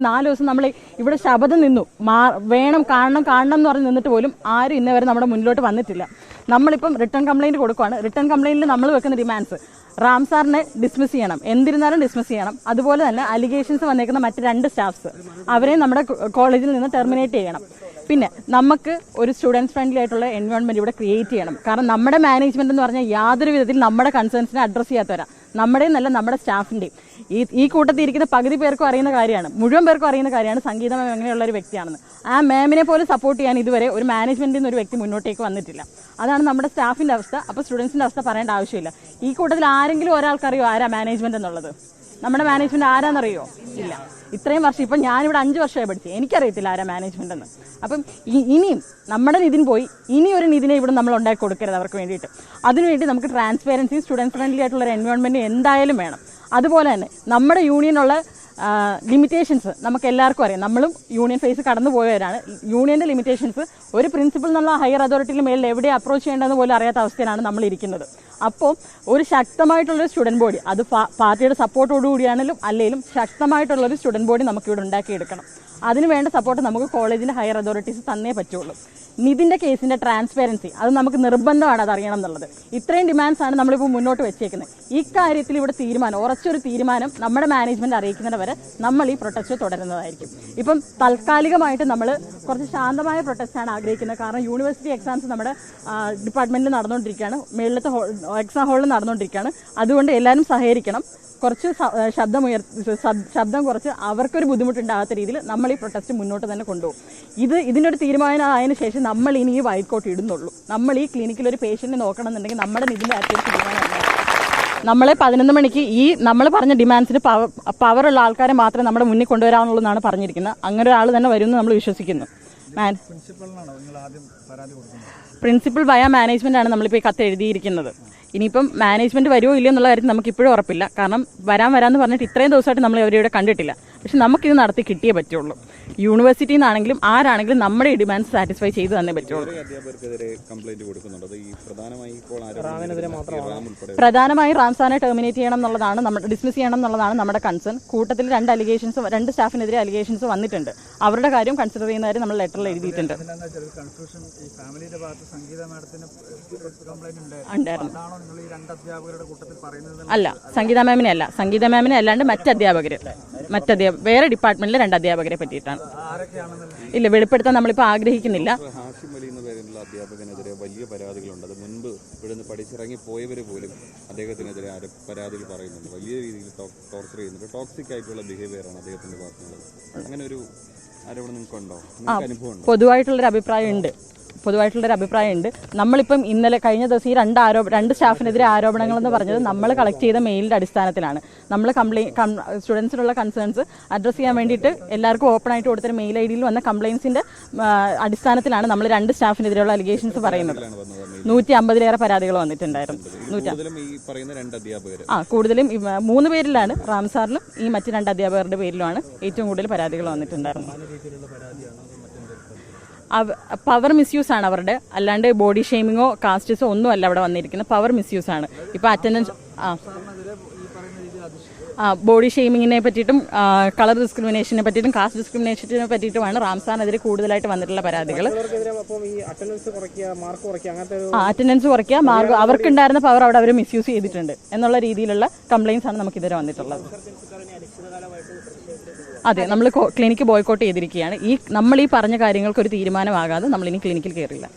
4 ദിവസം നമ്മൾ ഇവിടെ ശബദം നിന്നു വേണം കാണണം എന്ന് പറഞ്ഞ് നിന്നിട്ട് പോലും ആരും ഇന്നവരെ നമ്മുടെ മുന്നിലോട്ട് വന്നിട്ടില്ല. നമ്മളിപ്പം റിട്ടേൺ കംപ്ലയിൻറ്റ് കൊടുക്കുകയാണ്. റിട്ടേൺ കംപ്ലയിൻറ്റിൽ നമ്മൾ വെക്കുന്ന ഡിമാൻഡ്സ് റാം സാറിനെ ഡിസ്മിസ് ചെയ്യണം, എന്തിരുന്നാലും ഡിസ്മിസ് ചെയ്യണം. അതുപോലെ തന്നെ അലിഗേഷൻസ് വന്നേക്കുന്ന മറ്റ് 2 സ്റ്റാഫ്സ് അവരെയും നമ്മുടെ കോളേജിൽ നിന്ന് ടെർമിനേറ്റ് ചെയ്യണം. പിന്നെ നമുക്ക് ഒരു സ്റ്റുഡൻസ് ഫ്രണ്ട്ലി ആയിട്ടുള്ള എൻവയോൺമെൻറ്റ് ഇവിടെ ക്രിയേറ്റ് ചെയ്യണം. കാരണം നമ്മുടെ മാനേജ്മെൻറ്റ് എന്ന് പറഞ്ഞാൽ യാതൊരു വിധത്തിൽ നമ്മുടെ കൺസേൺസിനെ അഡ്രസ്സ് ചെയ്യാത്തവരാ, നമ്മുടെയും നല്ല നമ്മുടെ സ്റ്റാഫിൻ്റെയും. ഈ കൂട്ടത്തിൽ ഇരിക്കുന്ന പകുതി പേർക്കും അറിയുന്ന കാര്യമാണ്, മുഴുവൻ പേർക്കും അറിയുന്ന കാര്യമാണ് സംഗീത മാം എങ്ങനെയുള്ള ഒരു വ്യക്തിയാണെന്ന്. ആ മാമിനെ പോലും സപ്പോർട്ട് ചെയ്യാൻ ഇതുവരെ ഒരു മാനേജ്മെൻറ്റിൽ നിന്ന് ഒരു വ്യക്തി മുന്നോട്ടേക്ക് വന്നിട്ടില്ല. അതാണ് നമ്മുടെ സ്റ്റാഫിൻ്റെ അവസ്ഥ. അപ്പോൾ സ്റ്റുഡൻസിൻ്റെ അവസ്ഥ പറയേണ്ട ആവശ്യമില്ല. ഈ കൂട്ടത്തിൽ ആരെങ്കിലും ഒരാൾക്കറിയോ ആരാ മാനേജ്മെൻറ്റ് എന്നുള്ളത്? നമ്മുടെ മാനേജ്മെൻറ്റ് ആരാന്നറിയോ? ഇല്ല. ഇത്രയും വർഷം, ഇപ്പം ഞാനിവിടെ 5 വർഷമായി പഠിച്ചു, എനിക്കറിയത്തില്ല ആരാ മാനേജ്മെൻ്റ് എന്ന്. അപ്പം ഇനിയും നമ്മുടെ നിതിൻ പോയി ഇനി ഒരു നിതിനെ ഇവിടെ നമ്മൾ ഉണ്ടാക്കി കൊടുക്കരുത് അവർക്ക് വേണ്ടിയിട്ട്. അതിനുവേണ്ടി നമുക്ക് ട്രാൻസ്പെറൻസി, സ്റ്റുഡൻസ് ഫ്രണ്ട്ലി ആയിട്ടുള്ള ഒരു എൻവയോൺമെൻറ്റ് എന്തായാലും വേണം. അതുപോലെ തന്നെ നമ്മുടെ യൂണിയനുള്ള ലിമിറ്റേഷൻസ് നമുക്ക് എല്ലാവർക്കും അറിയാം. നമ്മളും യൂണിയൻ ഫേസ് കടന്നു പോയവരാണ്. യൂണിയൻ്റെ ലിമിറ്റേഷൻസ് ഒരു പ്രിൻസിപ്പൽ എന്നുള്ള ഹയർ അതോറിറ്റിയിൽ മേളിൽ എവിടെ അപ്രോച്ച് ചെയ്യേണ്ടതെന്ന് പോലും അറിയാത്ത അവസ്ഥയിലാണ് നമ്മളിരിക്കുന്നത്. അപ്പോൾ ഒരു ശക്തമായിട്ടുള്ളൊരു സ്റ്റുഡൻറ് ബോഡി, അത് പാർട്ടിയുടെ സപ്പോർട്ടോടുകൂടിയാണെങ്കിലും അല്ലെങ്കിലും ശക്തമായിട്ടുള്ളൊരു സ്റ്റുഡൻറ് ബോഡി നമുക്കിവിടെ ഉണ്ടാക്കിയെടുക്കണം. അതിന് വേണ്ട സപ്പോർട്ട് നമുക്ക് കോളേജിൻ്റെ ഹയർ അതോറിറ്റീസ് തന്നേ പറ്റുള്ളൂ. നിതിൻ്റെ കേസിൻ്റെ ട്രാൻസ്പെറൻസി അത് നമുക്ക് നിർബന്ധമാണ്, അത് അറിയണം എന്നുള്ളത്. ഇത്രയും ഡിമാൻഡ്സാണ് നമ്മളിപ്പോൾ മുന്നോട്ട് വെച്ചേക്കുന്നത്. ഇക്കാര്യത്തിൽ ഇവിടെ ഉറച്ചൊരു തീരുമാനം നമ്മുടെ മാനേജ്മെൻറ്റ് അറിയിക്കുന്നത് വരെ നമ്മൾ ഈ പ്രൊട്ടസ്റ്റ് തുടരുന്നതായിരിക്കും. ഇപ്പം താൽക്കാലികമായിട്ട് നമ്മൾ കുറച്ച് ശാന്തമായ പ്രൊട്ടസ്റ്റാണ് ആഗ്രഹിക്കുന്നത്. കാരണം യൂണിവേഴ്സിറ്റി എക്സാംസ് നമ്മുടെ ഡിപ്പാർട്ട്മെൻറ്റിൽ നടന്നുകൊണ്ടിരിക്കുകയാണ്, മേളിലത്തെ എക്സാം ഹാളിൽ നടന്നുകൊണ്ടിരിക്കുകയാണ്. അതുകൊണ്ട് എല്ലാവരും സഹകരിക്കണം. കുറച്ച് ശബ്ദം കുറച്ച് അവർക്കൊരു ബുദ്ധിമുട്ടുണ്ടാകാത്ത രീതിയിൽ നമ്മൾ ഈ പ്രൊട്ടസ്റ്റ് മുന്നോട്ട് തന്നെ കൊണ്ടുപോകും. ഇതിനൊരു തീരുമാനം ആയതിനു ശേഷം നമ്മൾ ഇനി ഈ വൈറ്റ് ഇടുന്നുള്ളൂ. നമ്മൾ ഈ ക്ലിനിക്കിൽ ഒരു പേഷ്യൻറ്റിനെ നോക്കണമെന്നുണ്ടെങ്കിൽ നമ്മുടെ ഇതിൻ്റെ അത്യാവശ്യം തീരുമാനമാണ്. നമ്മളെ 11 മണിക്ക് നമ്മൾ പറഞ്ഞ ഡിമാൻഡ്സിന് പവറുള്ള ആൾക്കാരെ മാത്രമേ നമ്മുടെ മുന്നിൽ കൊണ്ടുവരാമെന്നുള്ളതാണ് പറഞ്ഞിരിക്കുന്നത്. അങ്ങനെ ഒരാൾ തന്നെ വരുമെന്ന് നമ്മൾ വിശ്വസിക്കുന്നു. പ്രിൻസിപ്പൽ വയ മാനേജ്മെൻ്റാണ് നമ്മളിപ്പോൾ ഈ കത്ത് എഴുതിയിരിക്കുന്നത്. ഇനിയിപ്പം മാനേജ്മെൻറ്റ് വരുമോ ഇല്ലയോ എന്നുള്ള കാര്യത്തിൽ നമുക്കിപ്പോഴും ഉറപ്പില്ല. കാരണം വരാമെന്ന് പറഞ്ഞിട്ട് ഇത്രയും ദിവസമായിട്ട് നമ്മൾ അവരിവിടെ കണ്ടിട്ടില്ല. പക്ഷെ നമുക്കിത് നടത്തി കിട്ടിയേ പറ്റുള്ളൂ. യൂണിവേഴ്സിറ്റിയിൽ നിന്നാണെങ്കിലും ആരാണെങ്കിലും നമ്മുടെ ഈ ഡിമാൻഡ്സ് സാറ്റിസ്ഫൈ ചെയ്ത് തന്നെ പറ്റുള്ളൂ. പ്രധാനമായും റാം സാറിനെ ടെർമിനേറ്റ് ചെയ്യണം എന്നുള്ളതാണ്, ഡിസ്മിസ് ചെയ്യണം എന്നുള്ളതാണ് നമ്മുടെ കൺസേൺ. കൂട്ടത്തിൽ 2 സ്റ്റാഫിനെതിരെ അലിഗേഷൻസ് വന്നിട്ടുണ്ട്. അവരുടെ കാര്യം കൺസിഡർ ചെയ്യുന്ന കാര്യം നമ്മൾ ലെറ്ററിൽ എഴുതിയിട്ടുണ്ട്. അല്ല, സംഗീത മാമിനെ അല്ലാണ്ട് വേറെ ഡിപ്പാർട്ട്മെന്റിലെ 2 അധ്യാപകരെ പറ്റിയിട്ടാണ്. ഇല്ല, വെളിപ്പെടുത്താൻ നമ്മളിപ്പോൾ ആഗ്രഹിക്കുന്നില്ല. അധ്യാപകനെതിരെ വലിയ പരാതികളുണ്ട്. അത് മുൻപ് ഇവിടുന്ന് പഠിച്ചിറങ്ങി പോയവർ പോലും അദ്ദേഹത്തിനെതിരെ പരാതികൾ പറയുന്നുണ്ട്. വലിയ രീതിയിൽ ടോർച്ചർ ചെയ്യുന്നുണ്ട്. ടോക്സിക് ആയിട്ടുള്ള ബിഹേവിയറാണ് അദ്ദേഹത്തിന്റെ ഭാഗത്തുള്ളത്. അങ്ങനെ ഒരു ആരോപണം നിങ്ങൾക്കുണ്ടോ? പൊതുവായിട്ടുള്ളൊരു അഭിപ്രായം ഉണ്ട്. നമ്മളിപ്പം കഴിഞ്ഞ ദിവസം ഈ 2 സ്റ്റാഫിനെതിരെ ആരോപണങ്ങളെന്ന് പറഞ്ഞത് നമ്മൾ കളക്ട് ചെയ്ത മെയിലിൻ്റെ അടിസ്ഥാനത്തിലാണ്. നമ്മൾ സ്റ്റുഡൻസിനുള്ള കൺസേൺസ് അഡ്രസ്സ് ചെയ്യാൻ വേണ്ടിയിട്ട് എല്ലാവർക്കും ഓപ്പൺ ആയിട്ട് കൊടുത്തൊരു മെയിൽ ഐ ഡിയിൽ വന്ന കംപ്ലയിൻസിൻ്റെ അടിസ്ഥാനത്തിലാണ് നമ്മൾ 2 സ്റ്റാഫിനെതിരെയുള്ള അലിഗേഷൻസ് പറയുന്നത്. 150-ലേറെ പരാതികൾ വന്നിട്ടുണ്ടായിരുന്നു. കൂടുതലും 3 പേരിലാണ്, റാം സാറിലും ഈ മറ്റ് 2 അധ്യാപകരുടെ പേരിലുമാണ് ഏറ്റവും കൂടുതൽ പരാതികൾ വന്നിട്ടുണ്ടായിരുന്നത്. പവർ മിസ്യൂസ് ആണ് അവരുടെ, അല്ലാണ്ട് ബോഡി ഷെയ്മിങ്ങോ കാസ്റ്റസോ ഒന്നും അല്ല അവിടെ വന്നിരിക്കുന്നത്. പവർ മിസ്യൂസ് ആണ്. ഇപ്പോൾ അറ്റൻഡൻസ് ബോഡി ഷെയ്മിങ്ങിനെ പറ്റിയിട്ടും കളർ ഡിസ്ക്രിമിനേഷനെ പറ്റിയിട്ടും കാസ്റ്റ് ഡിസ്ക്രിമിനേഷനെ പറ്റിയിട്ടുമാണ് റാം സാറിനെതിരെ കൂടുതലായിട്ട് വന്നിട്ടുള്ള പരാതികൾ. അറ്റൻഡൻസ് കുറയ്ക്കുക, മാർക്ക് അവർക്കുണ്ടായിരുന്ന പവർ അവിടെ അവർ മിസ്യൂസ് ചെയ്തിട്ടുണ്ട് എന്നുള്ള രീതിയിലുള്ള കംപ്ലയിൻസ് ആണ് നമുക്കിതുവരെ വന്നിട്ടുള്ളത്. അതെ, നമ്മൾ ക്ലിനിക്ക് ബോയ്ക്കോട്ട് ചെയ്തിരിക്കുകയാണ്. നമ്മൾ ഈ പറഞ്ഞ കാര്യങ്ങൾക്ക് ഒരു തീരുമാനമാകാതെ നമ്മളിനി ക്ലിനിക്കിൽ കയറില്ല.